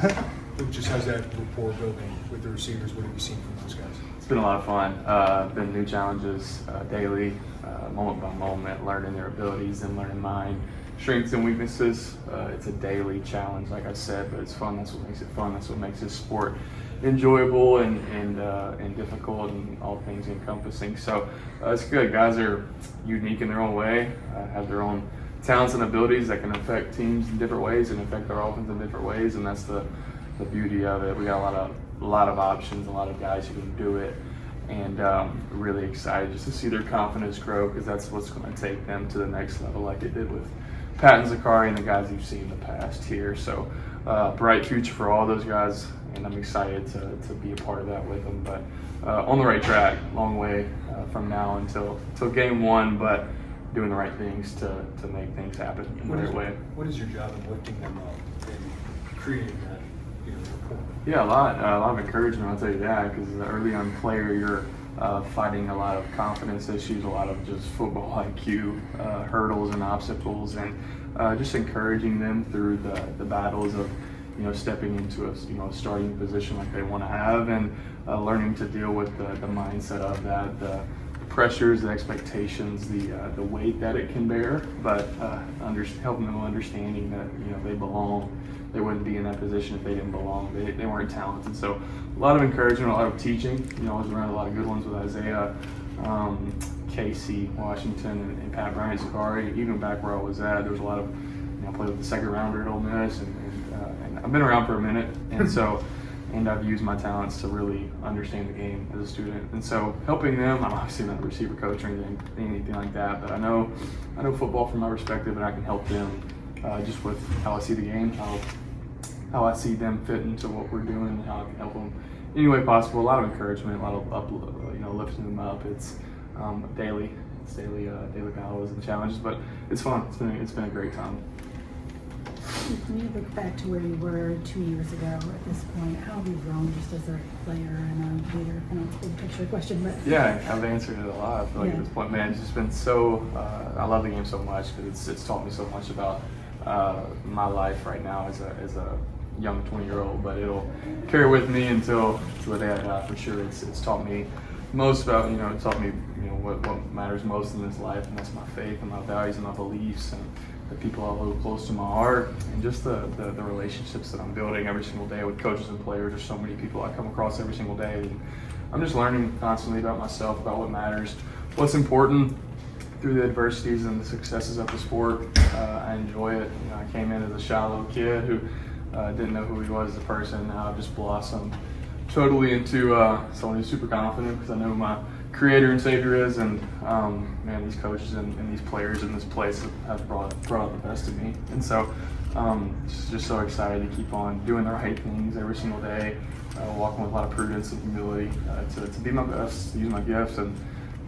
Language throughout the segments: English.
Luke, just how's that rapport building with the receivers? What have you seen from those guys? It's been a lot of fun. Been new challenges daily, moment by moment, learning their abilities and learning mine, strengths and weaknesses. It's a daily challenge, like I said, but it's fun. That's what makes it fun. That's what makes this sport enjoyable and difficult and all things encompassing. So it's good. Guys are unique in their own way, have their own talents and abilities that can affect teams in different ways and affect their offense in different ways, and that's the beauty of it. We got a lot of options, a lot of guys who can do it, and really excited just to see their confidence grow, because that's what's going to take them to the next level, like it did with Pat and Zakari and the guys you've seen in the past here. So bright future for all those guys, and I'm excited to be a part of that with them. But on the right track, long way from now until game one, but doing the right things to make things happen in the right way. What is your job in lifting them up and creating that rapport? Yeah, a lot of encouragement, I'll tell you that, because as an early young player, you're fighting a lot of confidence issues, a lot of just football IQ, hurdles and obstacles, and just encouraging them through the battles of stepping into a starting position like they want to have, and learning to deal with the mindset of that, the pressures, the expectations, the weight that it can bear, but helping them understanding that they belong. They wouldn't be in that position if they didn't belong. They weren't talented. So a lot of encouragement, a lot of teaching. I was around a lot of good ones with Isaiah, Casey, Washington, and Pat Bryant, Zakari. Even back where I was at, there was a lot of I played with the second rounder at Ole Miss, and I've been around for a minute, and so. And I've used my talents to really understand the game as a student. And so helping them, I'm obviously not a receiver coach or anything like that, but I know football from my perspective, and I can help them just with how I see the game, how I see them fit into what we're doing, how I can help them any way possible. A lot of encouragement, a lot of lifting them up. It's daily battles and challenges, but it's fun. It's been a great time. When you look back to where you were 2 years ago at this point, how have you grown just as a player and a leader? I know it's a big picture question, but yeah, I've answered it a lot. I feel like at this point, man, it's just been so. I love the game so much because it's taught me so much about my life right now as a young 20-year-old. But it'll carry with me until the day I die for sure. It's taught me most about it taught me what matters most in this life, and that's my faith and my values and my beliefs and the people I hold close to my heart, and just the relationships that I'm building every single day with coaches and players. There's so many people I come across every single day, and I'm just learning constantly about myself, about what matters, what's important through the adversities and the successes of the sport. I enjoy it. I came in as a shy little kid who didn't know who he was as a person. Now I've just blossomed totally into someone who's super confident because I know who my creator and savior is, and man, these coaches and these players in this place have brought out the best of me, and so just so excited to keep on doing the right things every single day, walking with a lot of prudence and humility to be my best, to use my gifts, and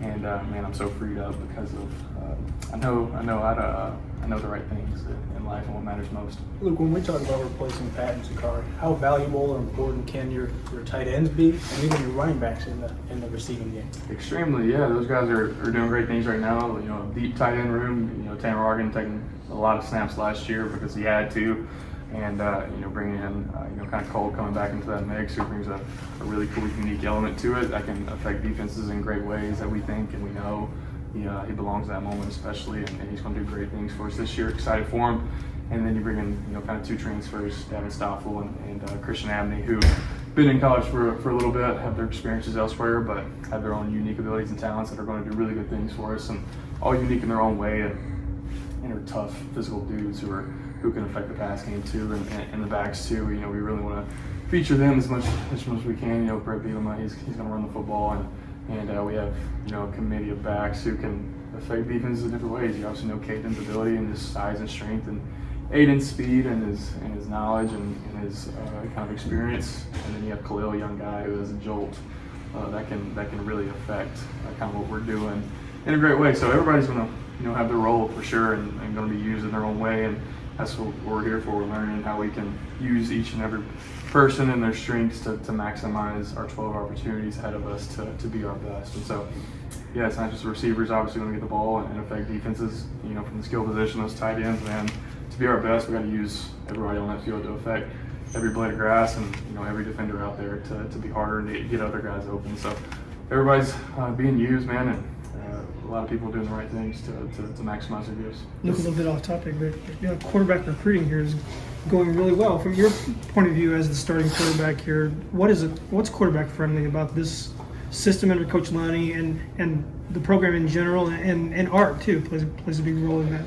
man, I'm so freed up because of I know the right things in life and what matters most. Luke, when we talk about replacing Pat and Zakari, how valuable or important can your tight ends be, and even your running backs in the receiving game? Extremely, yeah. Those guys are doing great things right now. Deep tight end room. Tanner Argan taking a lot of snaps last year because he had to, and bringing in kind of Cole coming back into that mix, who brings a really cool, unique element to it that can affect defenses in great ways that we think and we know. He belongs to that moment especially, and he's going to do great things for us this year. Excited for him. And then you bring in kind of two transfers, Devin Stoffel and Christian Abney, who been in college for a little bit, have their experiences elsewhere, but have their own unique abilities and talents that are going to do really good things for us, and all unique in their own way, and are tough physical dudes who can affect the pass game too, and the backs too. We really want to feature them as much as we can. Brett Bielema, he's going to run the football, and we have a committee of backs who can affect defenses in different ways. You obviously know Caden's ability and his size and strength, and Aiden's speed and his knowledge and his kind of experience, and then you have Khalil, a young guy who has a jolt that can really affect kind of what we're doing in a great way. So everybody's going to have their role for sure, and going to be used in their own way, and that's what we're here for. We're learning how we can use each and every person and their strengths to maximize our 12 opportunities ahead of us to be our best. And so, yeah, it's not just the receivers obviously going to get the ball and affect defenses, from the skill position, those tight ends, and to be our best, we got to use everybody on that field to affect every blade of grass and every defender out there to be harder and to get other guys open. So everybody's being used, man, and a lot of people doing the right things to maximize their gifts. Look a little bit off topic, but quarterback recruiting here is going really well. From your point of view as the starting quarterback here, what's quarterback friendly about this system under Coach Lonnie and the program in general, and Art too plays a big role in that?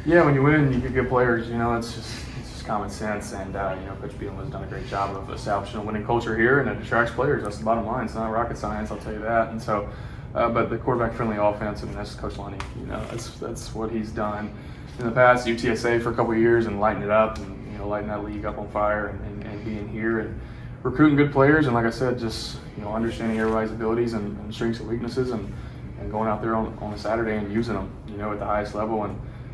Yeah, when you win, you get good players. It's just common sense, and Coach Beal has done a great job of establishing a winning culture here, and it attracts players. That's the bottom line. It's not rocket science, I'll tell you that. And so, but the quarterback-friendly offense, that's Coach Lonnie. That's what he's done in the past. UTSA for a couple of years and lighting it up, and lighting that league up on fire, and being here and recruiting good players, and like I said, just understanding everybody's abilities and strengths and weaknesses, and going out there on a Saturday and using them, at the highest level,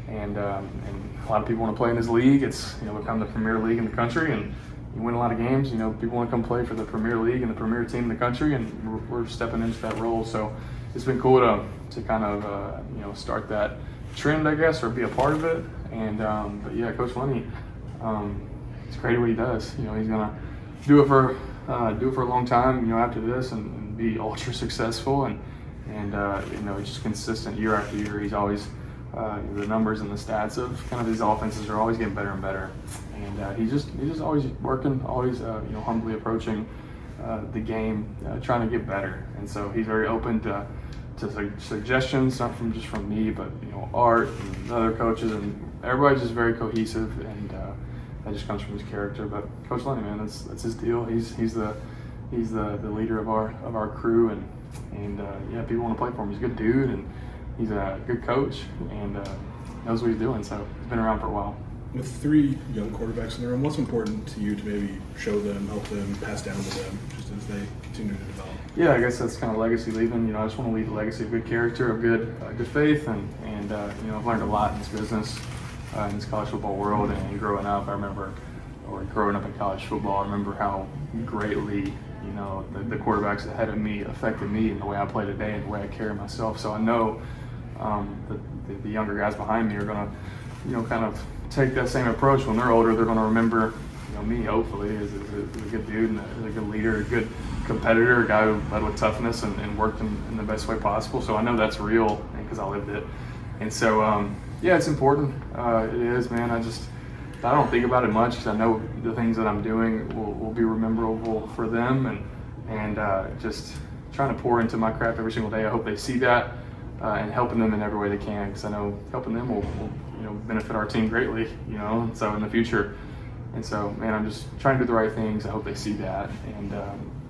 and a lot of people want to play in this league. It's become the premier league in the country, and you win a lot of games. People want to come play for the premier league and the premier team in the country, and we're stepping into that role. So it's been cool to kind of start that trend, I guess, or be a part of it. And but yeah, Coach Lonnie, it's great what he does. He's gonna do it for a long time. After this, and be ultra successful, and just consistent year after year. He's always the numbers and the stats of kind of these offenses are always getting better and better, and he's just always working, always humbly approaching the game, trying to get better. And so he's very open to suggestions, not just from me, but Art and other coaches, and everybody's just very cohesive, and that just comes from his character. But Coach Lonnie, man, that's his deal. He's the leader of our crew, and yeah, people want to play for him. He's a good dude, and he's a good coach, and knows what he's doing. So he's been around for a while. With 3 young quarterbacks in the room, what's important to you to maybe show them, help them, pass down to them, just as they continue to develop? Yeah, I guess that's kind of legacy leaving. I just want to leave a legacy of good character, of good faith, and I've learned a lot in this business, in this college football world, and growing up. Growing up in college football, I remember how greatly the quarterbacks ahead of me affected me in the way I play today and the way I carry myself. So I know the younger guys behind me are going to, kind of take that same approach. When they're older, they're going to remember, me, hopefully, as a good dude and a good leader, a good competitor, a guy who led with toughness and worked in the best way possible. So I know that's real because I lived it. And so, yeah, it's important. It is, man. I don't think about it much because I know the things that I'm doing will be memorable for them, and just trying to pour into my craft every single day. I hope they see that, and helping them in every way they can, because I know helping them will benefit our team greatly, and so in the future. And so, man, I'm just trying to do the right things. I hope they see that, and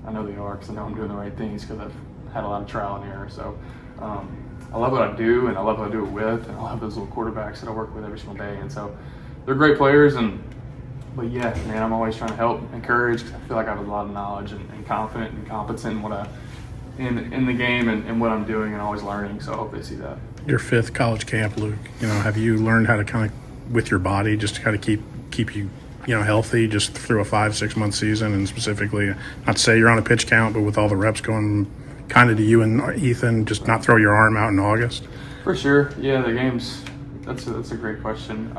I know they are, because I know I'm doing the right things because I've had a lot of trial and error. So I love what I do, and I love what I do it with, and I love those little quarterbacks that I work with every single day. And so they're great players, but yeah, man, I'm always trying to help, encourage, because I feel like I have a lot of knowledge and confident and competent in what in the game and what I'm doing, and always learning. So I hope they see that. Your 5th college camp, Luke, have you learned how to kind of, with your body, just to kind of keep you healthy just through a 5-6 month season, and specifically, not to say you're on a pitch count, but with all the reps going kind of to you and Ethan, just not throw your arm out in August? For sure, yeah, the games. That's a great question.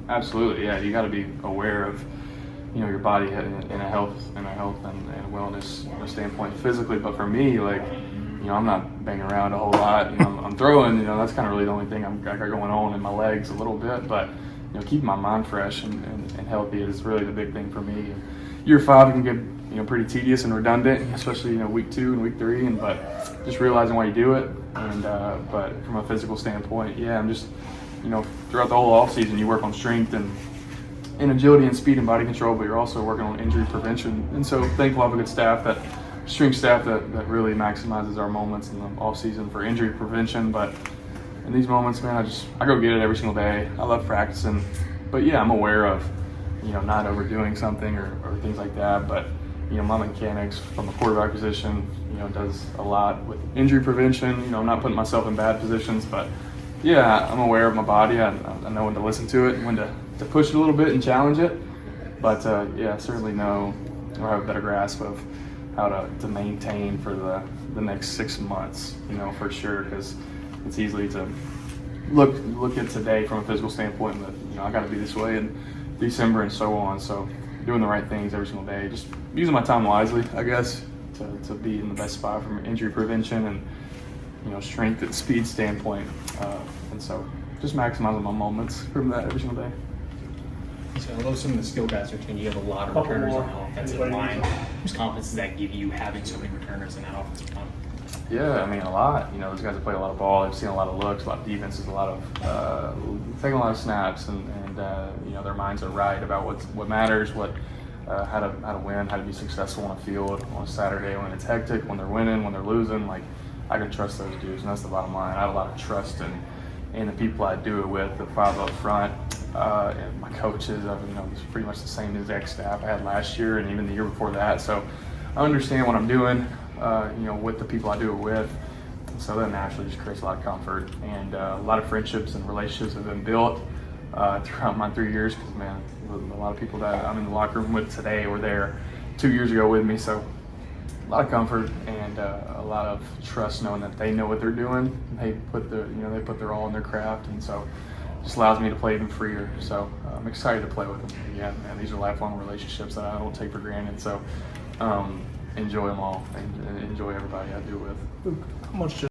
Absolutely, yeah. You got to be aware of your body in a health and wellness standpoint physically. But for me, I'm not banging around a whole lot. I'm throwing. That's kind of really the only thing I got going on in my legs a little bit. But keeping my mind fresh and healthy is really the big thing for me. Year 5 can get pretty tedious and redundant, especially week 2 and week 3. But just realizing why you do it. And but from a physical standpoint, yeah, I'm just throughout the whole off season, you work on strength and agility and speed and body control, but you're also working on injury prevention. And so thankful I have a good staff, strength staff that really maximizes our moments in the off season for injury prevention. But in these moments, man, I go get it every single day. I love practicing, but yeah, I'm aware of not overdoing something or things like that. But my mechanics from a quarterback position does a lot with injury prevention. I'm not putting myself in bad positions, but yeah, I'm aware of my body. I know when to listen to it and when to push it a little bit and challenge it. But yeah, I certainly know or have a better grasp of how to maintain for the next 6 months, for sure, because it's easy to look at today from a physical standpoint, but I got to be this way in December and so on. So doing the right things every single day, just using my time wisely, I guess, to be in the best spot from injury prevention and, you know, strength and speed standpoint. And so just maximizing my moments from that every single day. So although some of the skill guys are team, you have a lot of Couple returners more. on the offensive Anybody? line. Whose confidence does that give you having so many returners in that offensive line? Yeah, I mean, a lot. You know, those guys have played a lot of ball. They've seen a lot of looks, a lot of defenses, a lot of taking a lot of snaps, and you know, their minds are right about what matters, how to win, how to be successful on a field on a Saturday when it's hectic, when they're winning, when they're losing. Like, I can trust those dudes, and that's the bottom line. I have a lot of trust in the people I do it with, the five up front, and my coaches. You know, it's pretty much the same exact staff I had last year and even the year before that. So I understand what I'm doing. You know, with the people I do it with. So that naturally just creates a lot of comfort, and a lot of friendships and relationships have been built throughout my 3 years. Because, man, a lot of people that I'm in the locker room with today were there 2 years ago with me. So a lot of comfort and a lot of trust, knowing that they know what they're doing. They put their all in their craft, and so it just allows me to play even freer. So I'm excited to play with them. Yeah, man, these are lifelong relationships that I don't take for granted. So enjoy them all and enjoy everybody I do with. Luke, how much